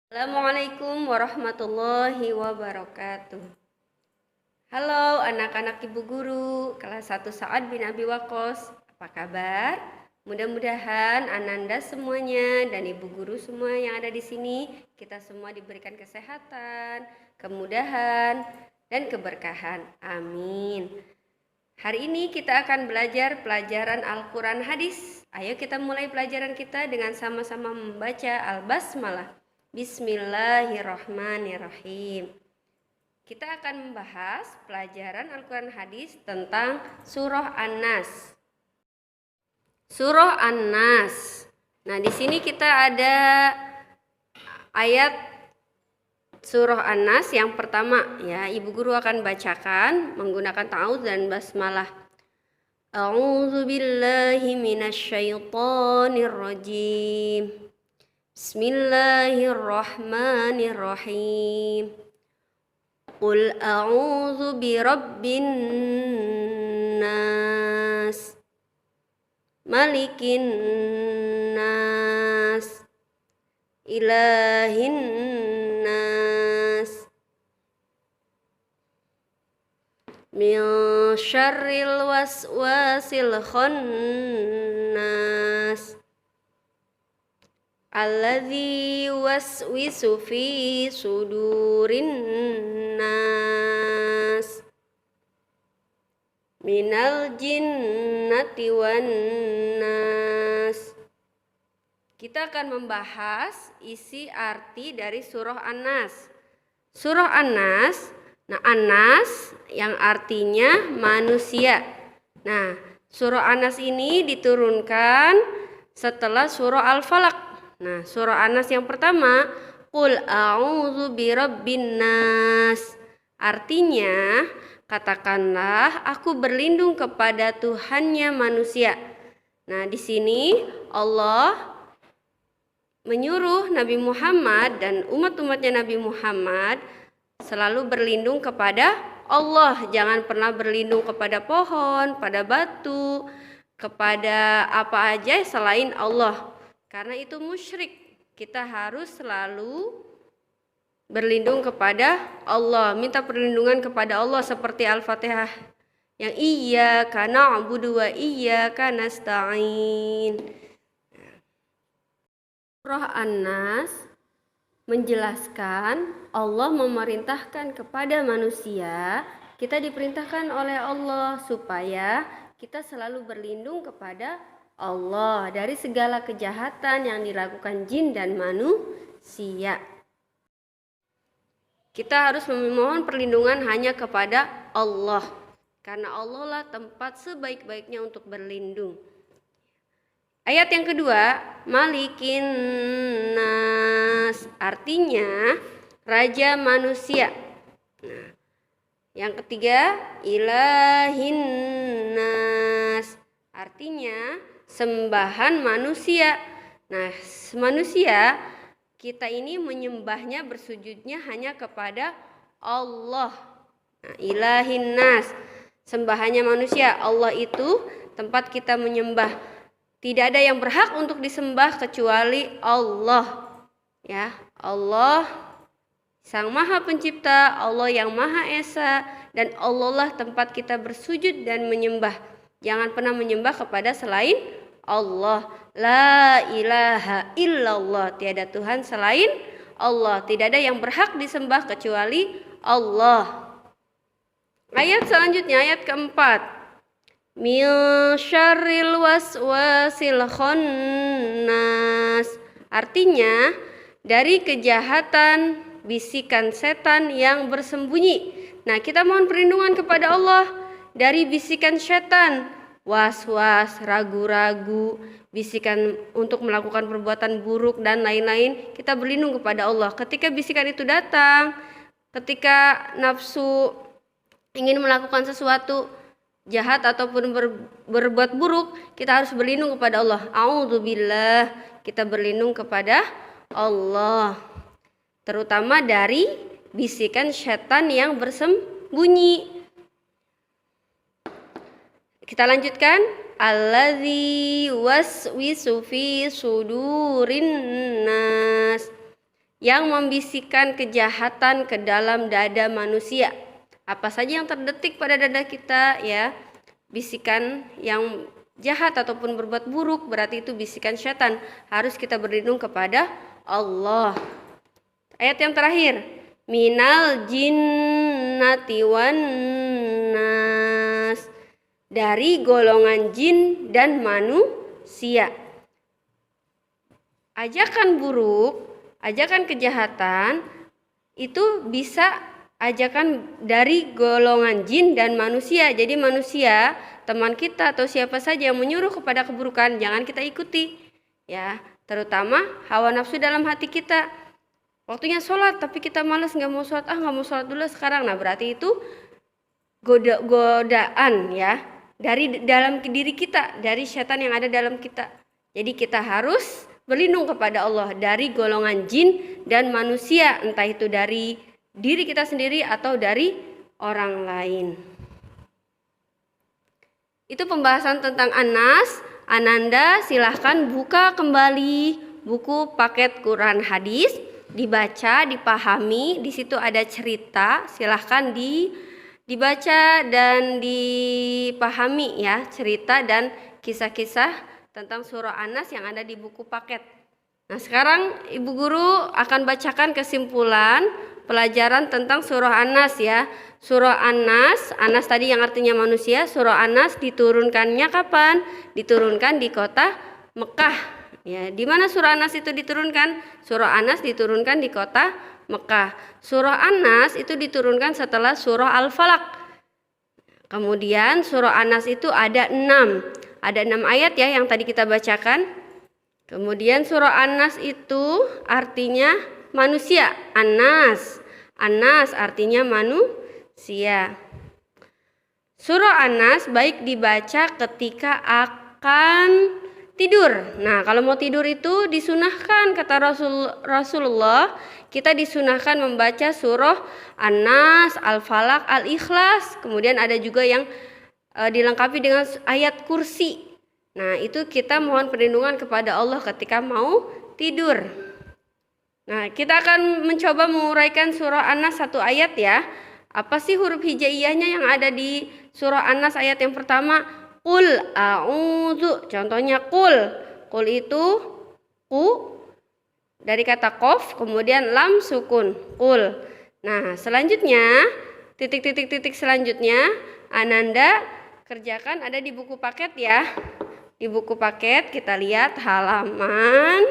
Assalamualaikum warahmatullahi wabarakatuh. Halo anak-anak ibu guru kelas 1 Sa'ad bin Abi Waqqas. Apa kabar? Mudah-mudahan Ananda semuanya dan ibu guru semua yang ada di sini, kita semua diberikan kesehatan, kemudahan, dan keberkahan. Amin. Hari ini kita akan belajar pelajaran Al-Quran Hadis. Ayo kita mulai pelajaran kita dengan sama-sama membaca Al-Basmalah. Bismillahirrahmanirrahim. Kita akan membahas pelajaran Al-Quran Hadis tentang Surah An-Nas. Surah An-Nas. Nah, di sini kita ada ayat Surah An-Nas yang pertama, ya. Ibu guru akan bacakan menggunakan ta'awudz dan basmalah. A'udzu billahi minasyaitonir rajim. Bismillahirrahmanirrahim. Qul a'udzu birabbin nas, malikin nas, ilahin nas, min syarril waswasil khannas, alladzi waswisu fi sudurin nas, minal jinnati wan nas. Kita akan membahas isi arti dari surah An-Nas. Surah An-Nas, nah An-Nas yang artinya manusia. Nah, surah An-Nas ini diturunkan setelah surah Al-Falaq. Nah, surah An-Nas yang pertama, Qul a'udzu birabbin nas. Artinya, katakanlah aku berlindung kepada Tuhannya manusia. Nah, di sini Allah menyuruh Nabi Muhammad dan umat-umatnya Nabi Muhammad selalu berlindung kepada Allah. Jangan pernah berlindung kepada pohon, pada batu, kepada apa aja selain Allah. Karena itu musyrik. Kita harus selalu berlindung kepada Allah, minta perlindungan kepada Allah seperti Al-Fatihah yang iyyaka na'budu wa iyyaka nasta'in. Surah An-Nas menjelaskan Allah memerintahkan kepada manusia, kita diperintahkan oleh Allah supaya kita selalu berlindung kepada Allah dari segala kejahatan yang dilakukan jin dan manusia. Kita harus memohon perlindungan hanya kepada Allah, karena Allah lah tempat sebaik-baiknya untuk berlindung. Ayat yang kedua, Malikin nas, artinya raja manusia. Nah, yang ketiga, Ilahin nas, artinya sembahan manusia. Nah, manusia kita ini menyembahnya, bersujudnya hanya kepada Allah. Nah, Ilahin nas, sembahannya manusia. Allah itu tempat kita menyembah. Tidak ada yang berhak untuk disembah kecuali Allah. Ya, Allah Sang Maha Pencipta, Allah yang Maha Esa, dan Allah lah tempat kita bersujud dan menyembah. Jangan pernah menyembah kepada selain Allah. La ilaha illallah, tiada Tuhan selain Allah. Tidak ada yang berhak disembah kecuali Allah. Ayat selanjutnya, ayat keempat. Min syarril waswasil khannas, artinya dari kejahatan bisikan setan yang bersembunyi. Nah, kita mohon perlindungan kepada Allah dari bisikan setan, was-was, ragu-ragu, bisikan untuk melakukan perbuatan buruk dan lain-lain. Kita berlindung kepada Allah. Ketika bisikan itu datang, ketika nafsu ingin melakukan sesuatu jahat ataupun berbuat buruk, kita harus berlindung kepada Allah. A'udzubillah, kita berlindung kepada Allah, terutama dari bisikan setan yang bersembunyi. Kita lanjutkan. Alladzi waswisu fi sudurin nas, yang membisikkan kejahatan ke dalam dada manusia. Apa saja yang terdetik pada dada kita ya, bisikan yang jahat ataupun berbuat buruk, berarti itu bisikan syaitan. Harus kita berlindung kepada Allah. Ayat yang terakhir, minal jinnati wan nas, dari golongan jin dan manusia. Ajakan buruk, ajakan kejahatan itu bisa ajakan dari golongan jin dan manusia. Jadi manusia, teman kita atau siapa saja yang menyuruh kepada keburukan, jangan kita ikuti. Ya, terutama hawa nafsu dalam hati kita. Waktunya sholat tapi kita malas, nggak mau sholat, nggak mau sholat dulu sekarang. Nah, berarti itu godaan ya dari dalam diri kita, dari setan yang ada dalam kita. Jadi kita harus berlindung kepada Allah dari golongan jin dan manusia, entah itu dari diri kita sendiri atau dari orang lain. Itu pembahasan tentang Anas. Ananda silahkan buka kembali buku paket Quran hadis, dibaca, dipahami. Di situ ada cerita, silahkan dibaca dan dipahami ya, cerita dan kisah-kisah tentang surah Anas yang ada di buku paket. Nah, sekarang Ibu Guru akan bacakan kesimpulan pelajaran tentang surah Anas ya. Surah Anas, Anas tadi yang artinya manusia. Surah Anas diturunkannya kapan? Diturunkan di kota Mekah. Ya, di mana surah Anas itu diturunkan? Surah Anas diturunkan di kota Mekah. Surah Anas itu diturunkan setelah surah Al-Falaq. Kemudian surah Anas itu ada 6. Ada 6 ayat ya yang tadi kita bacakan. Kemudian surah Anas itu artinya manusia. Anas. Anas artinya manusia. Surah Anas baik dibaca ketika akan tidur. Nah, kalau mau tidur itu disunahkan, kata Rasulullah, kita disunahkan membaca surah An-Nas, Al-Falaq, Al-Ikhlas. Kemudian ada juga yang dilengkapi dengan ayat kursi. Nah, itu kita mohon perlindungan kepada Allah ketika mau tidur. Nah, kita akan mencoba menguraikan surah An-Nas satu ayat ya. Apa sih huruf hijaiyahnya yang ada di surah An-Nas ayat yang pertama? Qul a'udzu. Contohnya qul. Qul itu ku dari kata qaf, kemudian lam sukun. Qul. Nah, selanjutnya titik-titik selanjutnya Ananda kerjakan ada di buku paket ya. Di buku paket kita lihat halaman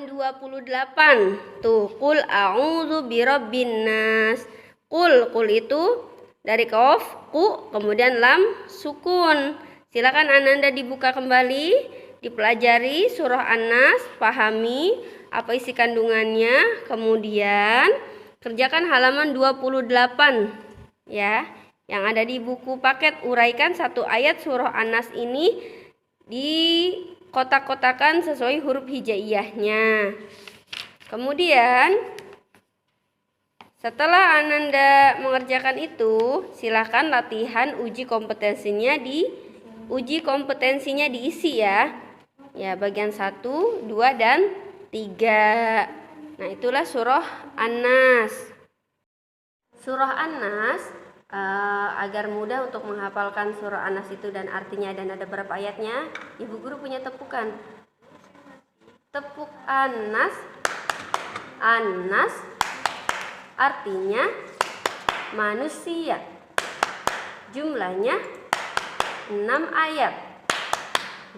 28. Tuh, qul a'udzu birabbin nas. Qul itu dari qaf, ku, kemudian lam sukun. Silakan Ananda dibuka kembali, dipelajari surah An-Nas, pahami apa isi kandungannya, kemudian kerjakan halaman 28 ya, yang ada di buku paket. Uraikan satu ayat surah An-Nas ini di kotak-kotakan sesuai huruf hijaiyahnya. Kemudian setelah Ananda mengerjakan itu, silakan latihan uji kompetensinya diisi ya. Ya, bagian 1, 2 dan 3. Nah, itulah surah An-Nas. Surah An-Nas agar mudah untuk menghafalkan surah An-Nas itu dan artinya dan ada berapa ayatnya, Ibu Guru punya tepukan. Tepuk An-Nas. An-Nas artinya manusia. Jumlahnya 6 ayat.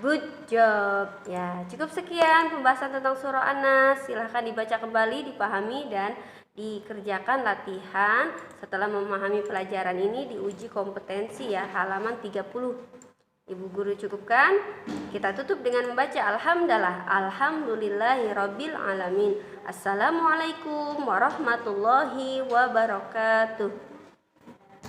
Good job. Ya, cukup sekian pembahasan tentang surah An-Nas. Silahkan dibaca kembali, dipahami dan dikerjakan latihan. Setelah memahami pelajaran ini diuji kompetensi ya, halaman 30. Ibu Guru cukupkan. Kita tutup dengan membaca Alhamdulillahirabbil alamin. Assalamualaikum warahmatullahi wabarakatuh.